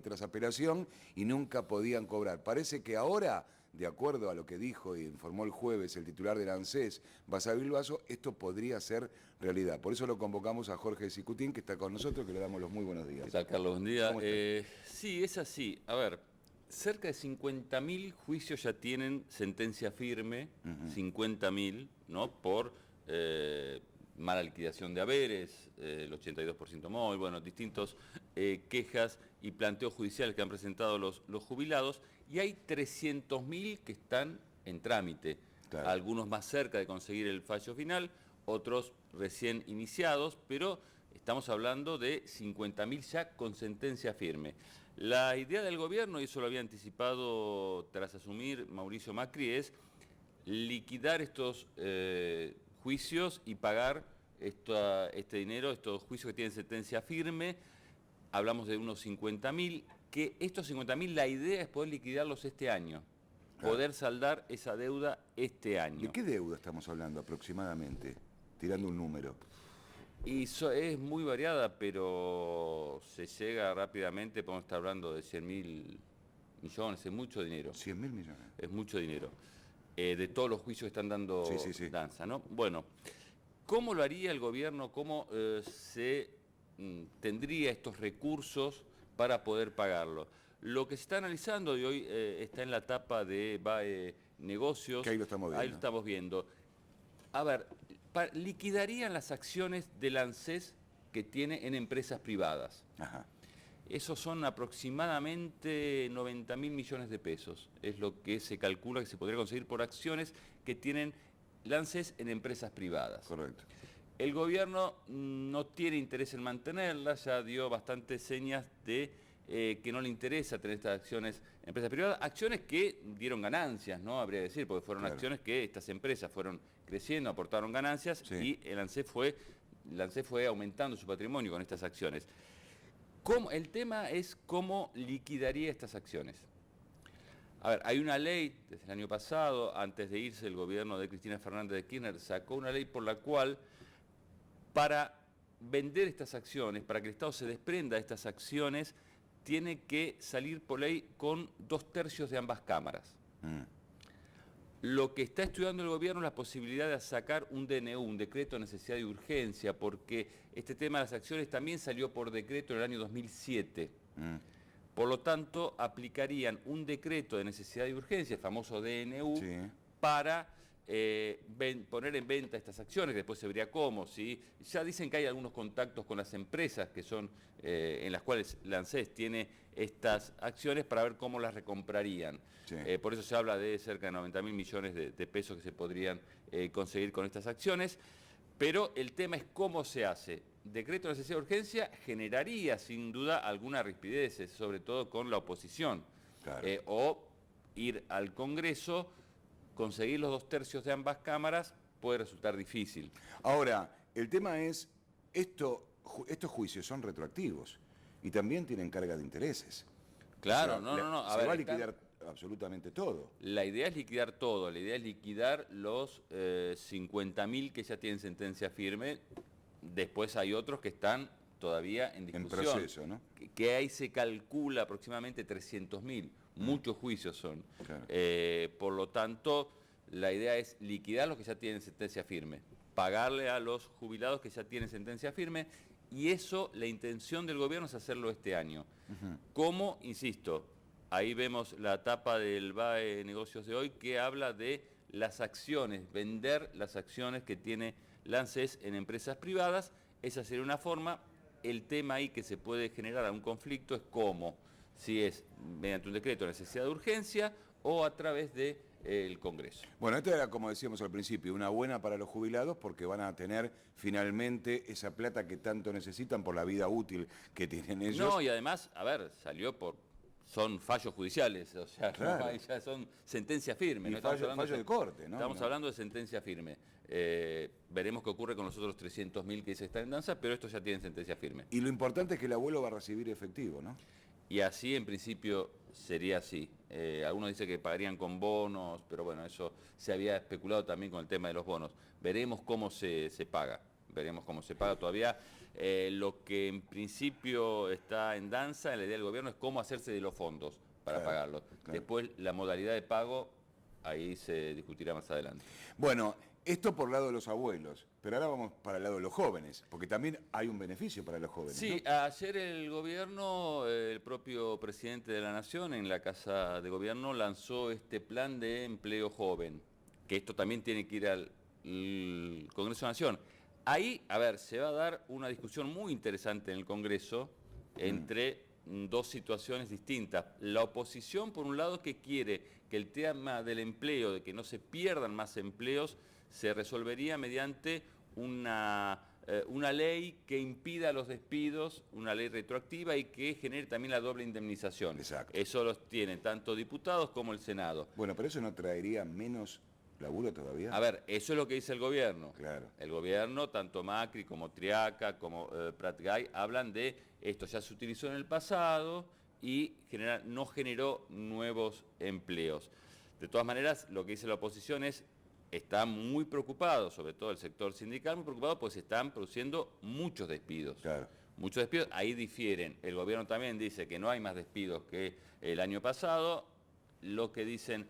tras apelación y nunca podían cobrar. Parece que ahora, de acuerdo a lo que dijo y informó el jueves el titular del ANSES, Basavilbaso, esto podría ser realidad. Por eso lo convocamos a Jorge Cicutín, que está con nosotros, que le damos los muy buenos días. ¿Qué tal, Carlos? Buen día. ¿Cómo está? Sí, es así. A ver, cerca de 50.000 juicios ya tienen sentencia firme, 50.000, ¿no? Por mala liquidación de haberes, el 82% móvil, bueno, distintos quejas y planteos judiciales que han presentado los jubilados, y hay 300.000 que están en trámite. Claro. Algunos más cerca de conseguir el fallo final, otros recién iniciados, pero estamos hablando de 50.000 ya con sentencia firme. La idea del gobierno, y eso lo había anticipado tras asumir Mauricio Macri, es liquidar estos juicios y pagar este dinero, estos juicios que tienen sentencia firme. Hablamos de unos 50.000, que estos 50.000 la idea es poder liquidarlos este año. Claro. Poder saldar esa deuda este año. ¿De qué deuda estamos hablando aproximadamente? Tirando un número. Y es muy variada, pero se llega rápidamente, podemos estar hablando de 100.000 millones, es mucho dinero. 100.000 millones. Es mucho dinero. De todos los juicios que están dando Sí. danza, ¿no? Bueno, ¿cómo lo haría el gobierno? ¿Cómo tendría estos recursos para poder pagarlo? Lo que se está analizando, y hoy está en la tapa de BAE Negocios. Que ahí lo estamos viendo. Ahí lo estamos viendo. A ver, liquidarían las acciones del ANSES que tiene en empresas privadas. Ajá. Esos son aproximadamente 90.000 millones de pesos. Es lo que se calcula que se podría conseguir por acciones que tienen el ANSES en empresas privadas. Correcto. El gobierno no tiene interés en mantenerlas, ya dio bastantes señas de que no le interesa tener estas acciones en empresas privadas, acciones que dieron ganancias, ¿no? Habría que decir, porque fueron acciones que estas empresas fueron creciendo, aportaron ganancias, y el ANSES fue aumentando su patrimonio con estas acciones. El tema es cómo liquidaría estas acciones. A ver, hay una ley desde el año pasado, antes de irse el gobierno de Cristina Fernández de Kirchner, sacó una ley por la cual, para vender estas acciones, para que el Estado se desprenda de estas acciones, tiene que salir por ley con 2/3 de ambas cámaras. Lo que está estudiando el gobierno es la posibilidad de sacar un DNU, un decreto de necesidad y urgencia, porque este tema de las acciones también salió por decreto en el año 2007. Por lo tanto, aplicarían un decreto de necesidad y urgencia, el famoso DNU, para poner en venta estas acciones, que después se vería cómo, ¿sí? Ya dicen que hay algunos contactos con las empresas que son en las cuales la ANSES tiene estas acciones para ver cómo las recomprarían. Por eso se habla de cerca de 90.000 millones de pesos que se podrían conseguir con estas acciones, pero el tema es cómo se hace. Decreto de necesidad de urgencia generaría sin duda alguna rispidez, sobre todo con la oposición, o ir al Congreso. Conseguir los 2/3 de ambas cámaras puede resultar difícil. Ahora, el tema es, estos juicios son retroactivos y también tienen carga de intereses. Claro, o sea, no. Se va a liquidar absolutamente todo. La idea es liquidar todo, la idea es liquidar los 50.000 que ya tienen sentencia firme. Después hay otros que están todavía en discusión. En proceso, ¿no? Que ahí se calcula aproximadamente 300.000. Muchos juicios son. Claro. Por lo tanto, la idea es liquidar los que ya tienen sentencia firme, pagarle a los jubilados que ya tienen sentencia firme, y eso, la intención del gobierno es hacerlo este año. ¿Cómo? Insisto, ahí vemos la tapa del BAE Negocios de hoy, que habla de las acciones, vender las acciones que tiene la ANSES en empresas privadas. Esa sería una forma. El tema ahí que se puede generar un conflicto es cómo, si es mediante un decreto de necesidad de urgencia o a través del Congreso. Bueno, esto era, como decíamos al principio, una buena para los jubilados porque van a tener finalmente esa plata que tanto necesitan por la vida útil que tienen ellos. No, y además, a ver, son fallos judiciales, o sea, claro. ya son sentencia firme. Y ¿no? fallo de corte, ¿no? Estamos hablando de sentencia firme. Veremos qué ocurre con los otros 300.000 que se están en danza, pero estos ya tienen sentencia firme. Y lo importante es que el abuelo va a recibir efectivo, ¿no? Y así, en principio, sería así. Algunos dicen que pagarían con bonos, pero bueno, eso se había especulado también con el tema de los bonos. Veremos cómo se paga. Veremos cómo se paga todavía. Lo que en principio está en danza, en la idea del gobierno, es cómo hacerse de los fondos para pagarlos. Claro. Después, la modalidad de pago, ahí se discutirá más adelante. Bueno, esto por el lado de los abuelos, pero ahora vamos para el lado de los jóvenes, porque también hay un beneficio para los jóvenes. Sí, ¿no? ayer el gobierno, el propio presidente de la Nación, en la Casa de Gobierno, lanzó este plan de empleo joven, que esto también tiene que ir al Congreso de la Nación. Ahí, a ver, se va a dar una discusión muy interesante en el Congreso entre dos situaciones distintas. La oposición, por un lado, que quiere que el tema del empleo, de que no se pierdan más empleos, se resolvería mediante una ley que impida los despidos, una ley retroactiva y que genere también la doble indemnización. Exacto. Eso los tienen tanto diputados como el Senado. Bueno, pero eso no traería menos laburo todavía. A ver, eso es lo que dice el gobierno. Claro. El gobierno, tanto Macri como Triaca, como Prat-Gay, hablan de esto ya se utilizó en el pasado y no generó nuevos empleos. De todas maneras, lo que dice la oposición es, está muy preocupado, sobre todo el sector sindical, muy preocupado porque se están produciendo muchos despidos. Claro. Muchos despidos, ahí difieren. El gobierno también dice que no hay más despidos que el año pasado. Lo que dicen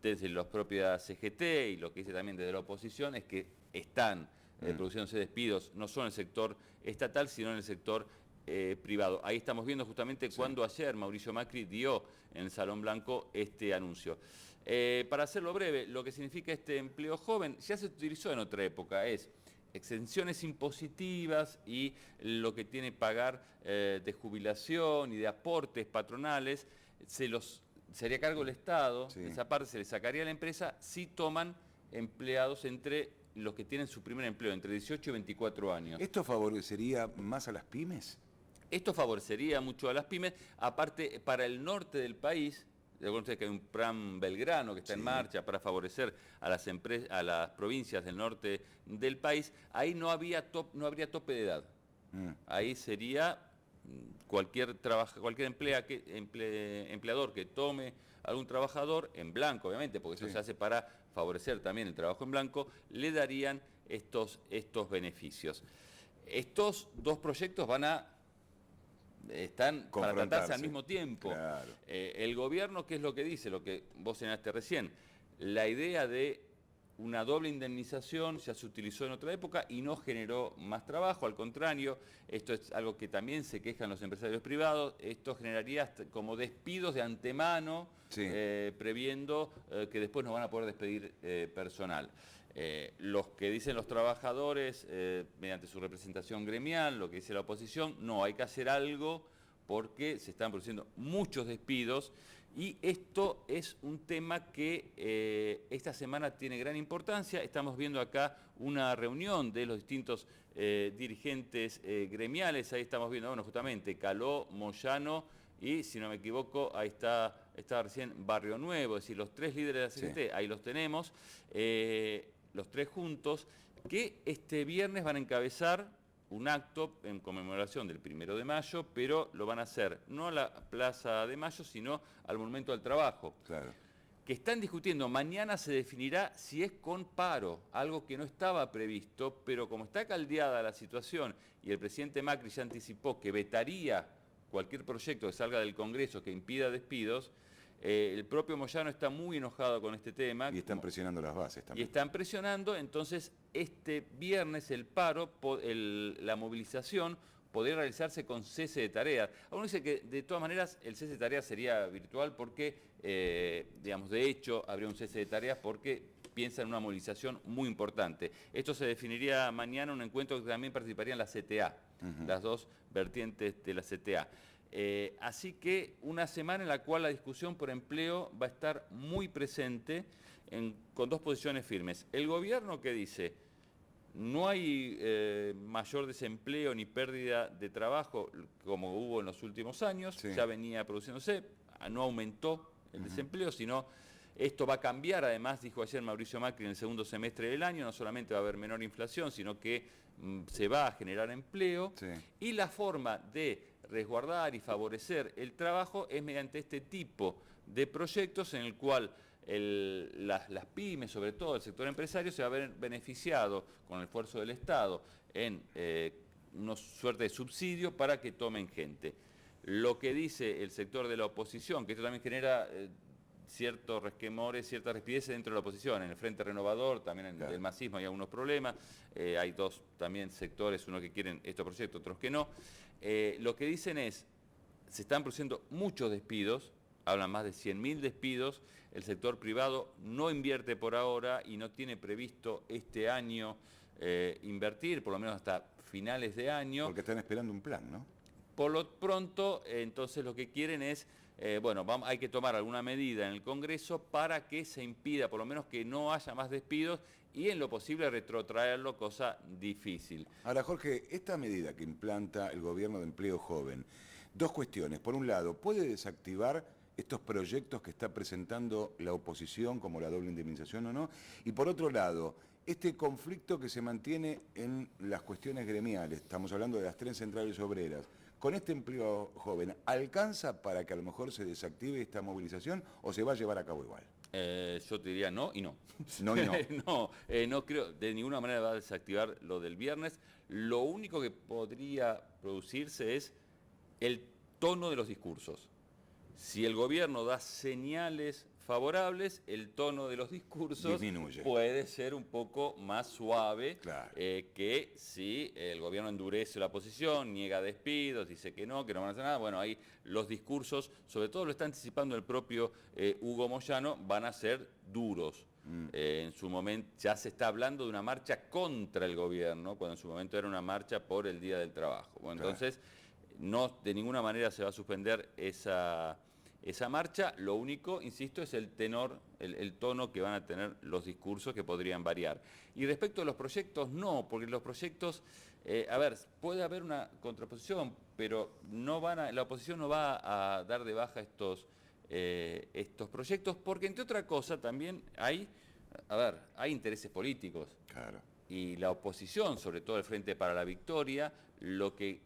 desde las propias CGT y lo que dice también desde la oposición es que están produciéndose despidos, no solo en el sector estatal, sino en el sector privado. Ahí estamos viendo justamente cuando ayer Mauricio Macri dio en el Salón Blanco este anuncio. Para hacerlo breve, lo que significa este empleo joven ya se utilizó en otra época, es exenciones impositivas y lo que tiene que pagar de jubilación y de aportes patronales, se haría cargo el Estado, esa parte se le sacaría a la empresa si toman empleados entre los que tienen su primer empleo, entre 18 y 24 años. ¿Esto favorecería más a las pymes? Esto favorecería mucho a las pymes, aparte para el norte del país. Recuerden ustedes que hay un plan Belgrano que está en marcha para favorecer a las a las provincias del norte del país. Ahí no habría tope de edad. Ahí sería cualquier empleador que tome algún trabajador en blanco, obviamente, porque eso se hace para favorecer también el trabajo en blanco, le darían estos beneficios. Estos dos proyectos están para tratarse al mismo tiempo. Claro. El gobierno, ¿qué es lo que dice? Lo que vos señalaste recién. La idea de una doble indemnización ya se utilizó en otra época y no generó más trabajo, al contrario, esto es algo que también se quejan los empresarios privados, esto generaría como despidos de antemano, previendo que después no van a poder despedir personal. Los que dicen los trabajadores, mediante su representación gremial, lo que dice la oposición, no, hay que hacer algo porque se están produciendo muchos despidos y esto es un tema que esta semana tiene gran importancia. Estamos viendo acá una reunión de los distintos dirigentes gremiales, ahí estamos viendo, bueno, justamente Caló, Moyano y, si no me equivoco, ahí estaba recién Barrio Nuevo, es decir, los tres líderes de la CGT, ahí los tenemos. Los tres juntos, que este viernes van a encabezar un acto en conmemoración del 1 de mayo, pero lo van a hacer no a la Plaza de Mayo, sino al Monumento al Trabajo. Claro. Que están discutiendo, mañana se definirá si es con paro, algo que no estaba previsto, pero como está caldeada la situación y el presidente Macri ya anticipó que vetaría cualquier proyecto que salga del Congreso que impida despidos, el propio Moyano está muy enojado con este tema. Y están presionando las bases también. Y están presionando, entonces este viernes el paro, la movilización, podría realizarse con cese de tareas. Uno dice que de todas maneras el cese de tareas sería virtual porque, digamos, de hecho habría un cese de tareas porque piensa en una movilización muy importante. Esto se definiría mañana en un encuentro que también participarían las CTA, las dos vertientes de la CTA. Así que una semana en la cual la discusión por empleo va a estar muy presente con dos posiciones firmes. El gobierno que dice, no hay mayor desempleo ni pérdida de trabajo como hubo en los últimos años, ya venía produciéndose, no aumentó el desempleo, sino esto va a cambiar, además dijo ayer Mauricio Macri en el segundo semestre del año, no solamente va a haber menor inflación, sino que se va a generar empleo y la forma de resguardar y favorecer el trabajo es mediante este tipo de proyectos en el cual las pymes, sobre todo el sector empresario, se va a ver beneficiado con el esfuerzo del Estado en una suerte de subsidio para que tomen gente. Lo que dice el sector de la oposición, que esto también genera ciertos resquemores, cierta rigidez dentro de la oposición. En el Frente Renovador, también en el masismo hay algunos problemas. Hay dos también sectores, unos que quieren estos proyectos, otros que no. Lo que dicen es, se están produciendo muchos despidos, hablan más de 100.000 despidos, el sector privado no invierte por ahora y no tiene previsto este año invertir, por lo menos hasta finales de año. Porque están esperando un plan, ¿no? Por lo pronto, entonces lo que quieren es, hay que tomar alguna medida en el Congreso para que se impida, por lo menos que no haya más despidos y en lo posible retrotraerlo, cosa difícil. Ahora, Jorge, esta medida que implanta el gobierno de empleo joven, dos cuestiones. Por un lado, ¿puede desactivar estos proyectos que está presentando la oposición, como la doble indemnización o no? Y por otro lado, este conflicto que se mantiene en las cuestiones gremiales, estamos hablando de las 3 centrales obreras, con este empleo joven, ¿alcanza para que a lo mejor se desactive esta movilización o se va a llevar a cabo igual? Yo te diría no y no. No y no. No creo, de ninguna manera va a desactivar lo del viernes. Lo único que podría producirse es el tono de los discursos. Si el gobierno da señales favorables, el tono de los discursos disminuye. Puede ser un poco más suave, Claro. que si el gobierno endurece la posición, niega despidos, dice que no van a hacer nada. Bueno, ahí los discursos, sobre todo lo está anticipando el propio Hugo Moyano, van a ser duros. En su momento ya se está hablando de una marcha contra el gobierno, cuando en su momento era una marcha por el Día del Trabajo. Bueno, Claro. entonces, no, de ninguna manera se va a suspender esa marcha. Lo único, insisto, es el tenor, el tono que van a tener los discursos, que podrían variar. Y respecto a los proyectos, no, porque los proyectos, puede haber una contraposición, pero la oposición no va a dar de baja estos proyectos, porque entre otra cosa también hay intereses políticos. Claro. Y la oposición, sobre todo el Frente para la Victoria, lo que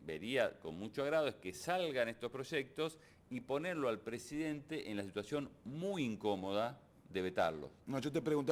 vería con mucho agrado es que salgan estos proyectos y ponerlo al presidente en la situación muy incómoda de vetarlos. No, yo te preguntaba